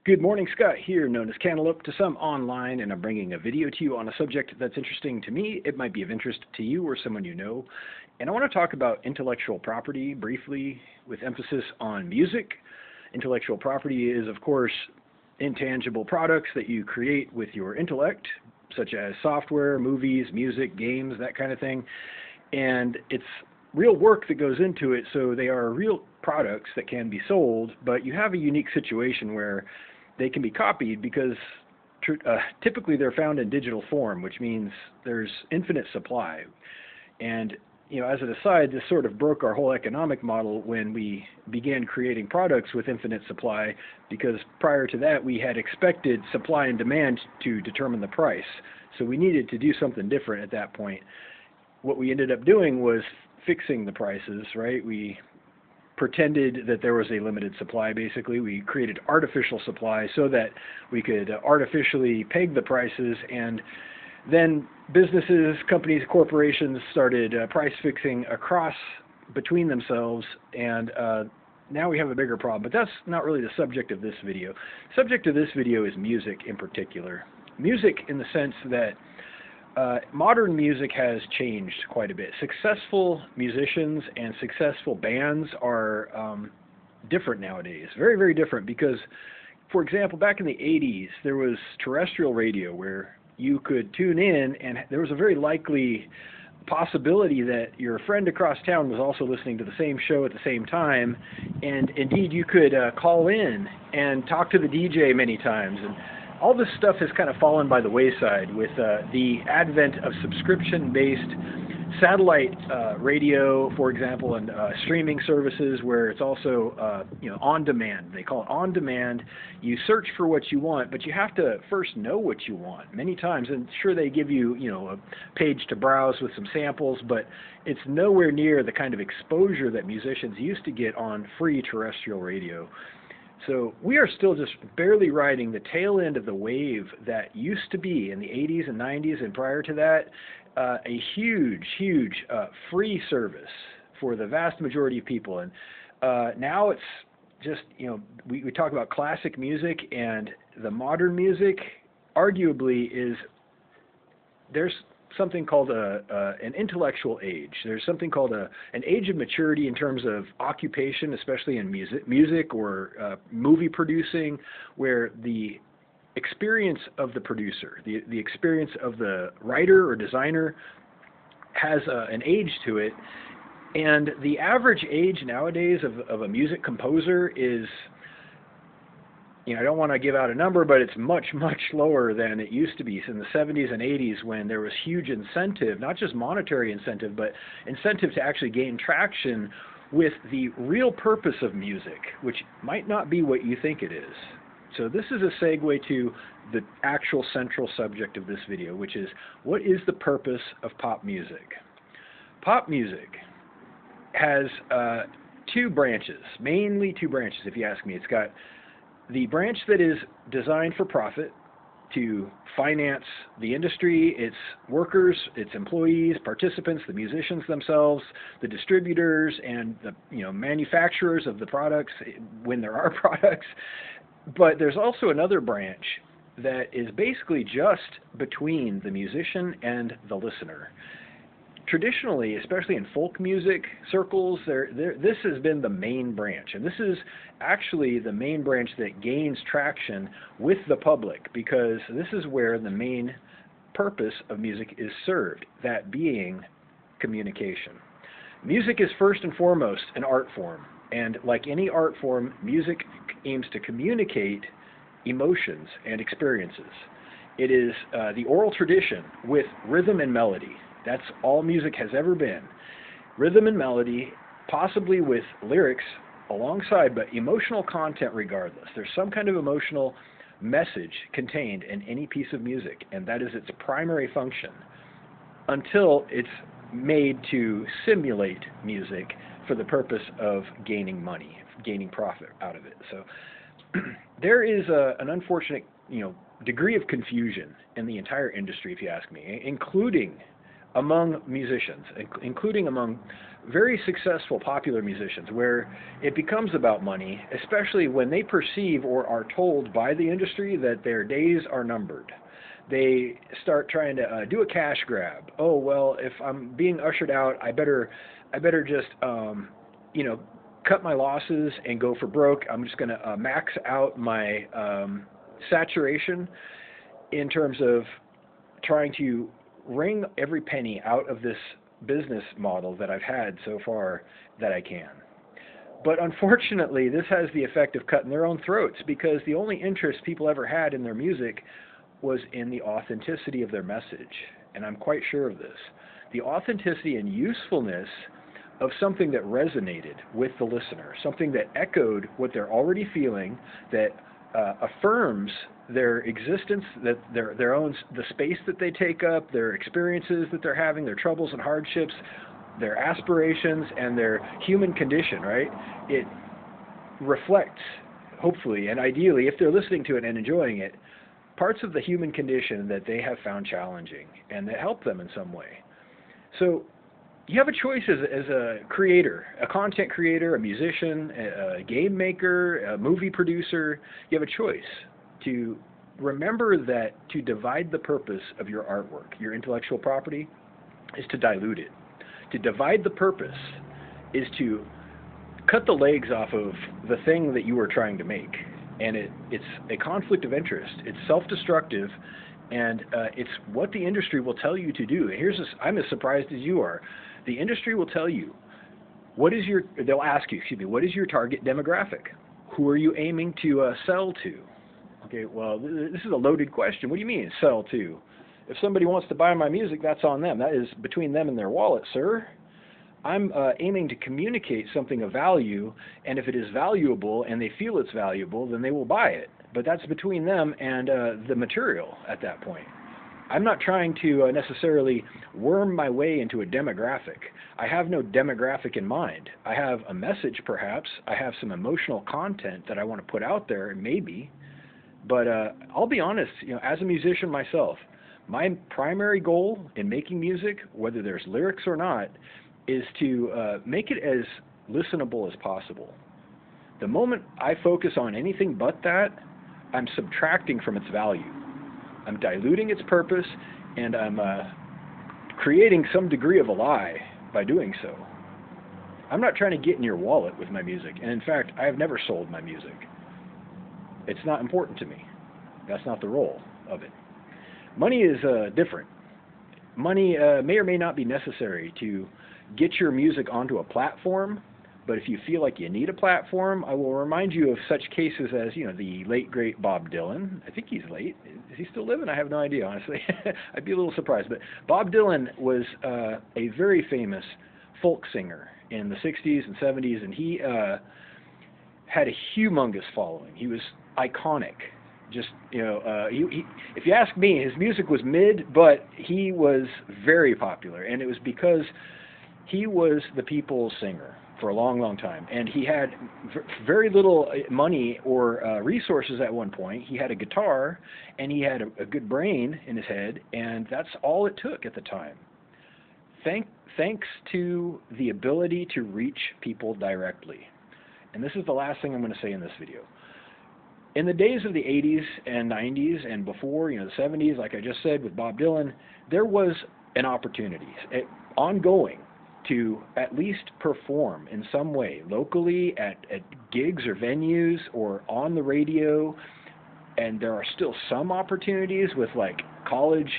Good morning, Scott here, known as Cantaloupe to some online, and I'm bringing a video to you on a subject that's interesting to me. It might be of interest to you or someone you know. And I want to talk about intellectual property briefly, with emphasis on music. Intellectual property is, of course, intangible products that you create with your intellect, such as software, movies, music, games, that kind of thing. And it's real work that goes into it, so they are real products that can be sold, but you have a unique situation where they can be copied because typically they're found in digital form, which means there's infinite supply. And as an aside, this sort of broke our whole economic model when we began creating products with infinite supply, because prior to that we had expected supply and demand to determine the price. So we needed to do something different at that point. What we ended up doing was fixing the prices, right? We pretended that there was a limited supply, basically. We created artificial supply so that we could artificially peg the prices, and then businesses, companies, corporations started price fixing between themselves, and now we have a bigger problem. But that's not really the subject of this video. The subject of this video is music in particular. Music in the sense that modern music has changed quite a bit. Successful musicians and successful bands are different nowadays. Very, very different, because, for example, back in the 80s, there was terrestrial radio where you could tune in, and there was a very likely possibility that your friend across town was also listening to the same show at the same time, and indeed you could call in and talk to the DJ many times. And all this stuff has kind of fallen by the wayside with the advent of subscription-based satellite radio, for example, and streaming services where it's also on demand. They call it on demand. You search for what you want, but you have to first know what you want many times. And sure, they give you a page to browse with some samples, but it's nowhere near the kind of exposure that musicians used to get on free terrestrial radio. So we are still just barely riding the tail end of the wave that used to be in the 80s and 90s, and prior to that, a huge free service for the vast majority of people. And now it's just, we talk about classic music, and the modern music arguably there's something called an intellectual age. There's something called an age of maturity in terms of occupation, especially in music or movie producing, where the experience of the producer, the experience of the writer or designer has an age to it. And the average age nowadays of a music composer is, I don't want to give out a number, but it's much lower than it used to be in the 70s and 80s, when there was huge incentive, not just monetary incentive, but incentive to actually gain traction with the real purpose of music, which might not be what you think it is. So this is a segue to the actual central subject of this video, which is, what is the purpose of pop music? Pop music has mainly two branches, if you ask me. It's got the branch that is designed for profit, to finance the industry, its workers, its employees, participants, the musicians themselves, the distributors, and the manufacturers of the products, when there are products. But there's also another branch that is basically just between the musician and the listener. Traditionally, especially in folk music circles, this has been the main branch. And this is actually the main branch that gains traction with the public, because this is where the main purpose of music is served, that being communication. Music is first and foremost an art form. And like any art form, music aims to communicate emotions and experiences. It is the oral tradition with rhythm and melody. That's all music has ever been. Rhythm and melody, possibly with lyrics alongside, but emotional content regardless. There's some kind of emotional message contained in any piece of music, and that is its primary function, until it's made to simulate music for the purpose of gaining money, gaining profit out of it. So there is an unfortunate degree of confusion in the entire industry, if you ask me, including among musicians, including among very successful popular musicians, where it becomes about money, especially when they perceive or are told by the industry that their days are numbered. They start trying to do a cash grab. Oh well, if I'm being ushered out, I better just you know, cut my losses and go for broke. I'm just going to max out my saturation in terms of trying to wring every penny out of this business model that I've had so far that I can. But unfortunately, this has the effect of cutting their own throats, because the only interest people ever had in their music was in the authenticity of their message. And I'm quite sure of this. The authenticity and usefulness of something that resonated with the listener, something that echoed what they're already feeling, that affirms their existence, that their own, the space that they take up, their experiences that they're having, their troubles and hardships, their aspirations, and their human condition, right? It reflects, hopefully and ideally, if they're listening to it and enjoying it, parts of the human condition that they have found challenging and that help them in some way. So you have a choice as a creator, a content creator, a musician, a game maker, a movie producer. You have a choice to remember that to divide the purpose of your artwork, your intellectual property, is to dilute it. To divide the purpose is to cut the legs off of the thing that you were trying to make. And it's a conflict of interest. It's self-destructive, and it's what the industry will tell you to do. I'm as surprised as you are. The industry will tell you, they'll ask you, what is your target demographic? Who are you aiming to sell to? Okay, well, this is a loaded question. What do you mean, sell to? If somebody wants to buy my music, that's on them. That is between them and their wallet, sir. I'm aiming to communicate something of value, and if it is valuable and they feel it's valuable, then they will buy it. But that's between them and the material at that point. I'm not trying to necessarily worm my way into a demographic. I have no demographic in mind. I have a message, perhaps. I have some emotional content that I want to put out there, maybe. But I'll be honest, as a musician myself, my primary goal in making music, whether there's lyrics or not, is to make it as listenable as possible. The moment I focus on anything but that, I'm subtracting from its value. I'm diluting its purpose, and I'm creating some degree of a lie by doing so. I'm not trying to get in your wallet with my music, and in fact, I have never sold my music. It's not important to me. That's not the role of it. Money is different. Money may or may not be necessary to get your music onto a platform, but if you feel like you need a platform, I will remind you of such cases as, the late, great Bob Dylan. I think he's late. Is he still living? I have no idea, honestly. I'd be a little surprised. But Bob Dylan was a very famous folk singer in the 60s and 70s, and he had a humongous following. He was iconic. Just, if you ask me, his music was mid, but he was very popular, and it was because he was the people's singer for a long, long time, and he had very little money or resources at one point. He had a guitar, and he had a good brain in his head, and that's all it took at the time. Thanks to the ability to reach people directly. And this is the last thing I'm going to say in this video. In the days of the 80s and 90s and before, the 70s, like I just said with Bob Dylan, there was an opportunity ongoing to at least perform in some way, locally at gigs or venues or on the radio. And there are still some opportunities with college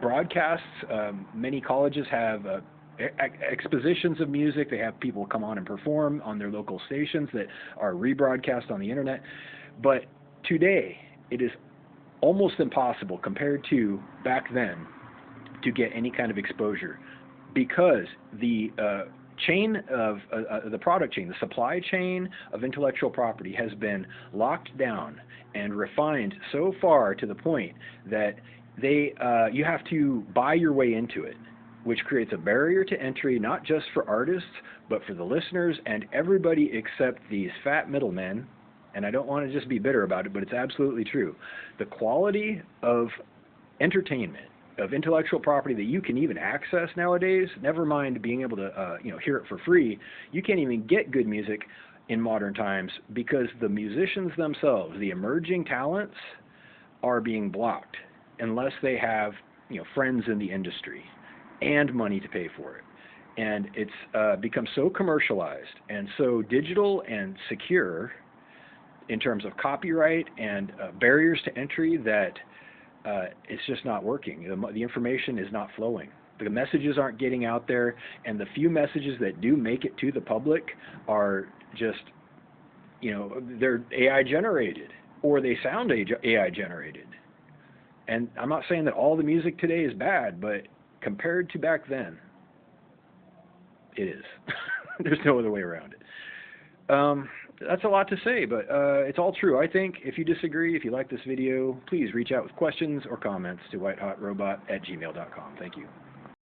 broadcasts. Many colleges have expositions of music. They have people come on and perform on their local stations that are rebroadcast on the internet. But today, it is almost impossible compared to back then to get any kind of exposure, because the chain of the product chain, the supply chain of intellectual property has been locked down and refined so far to the point that you have to buy your way into it, which creates a barrier to entry, not just for artists, but for the listeners and everybody except these fat middlemen. And I don't want to just be bitter about it, but it's absolutely true. The quality of entertainment of intellectual property that you can even access nowadays, never mind being able to hear it for free. You can't even get good music in modern times because the musicians themselves, the emerging talents, are being blocked unless they have friends in the industry and money to pay for it. And it's become so commercialized and so digital and secure in terms of copyright and barriers to entry that it's just not working. The information is not flowing. The messages aren't getting out there, and the few messages that do make it to the public are just, they're AI generated, or they sound AI generated. And I'm not saying that all the music today is bad, but compared to back then, it is. There's no other way around it. That's a lot to say, but it's all true. I think if you disagree, if you like this video, please reach out with questions or comments to whitehotrobot@gmail.com. Thank you.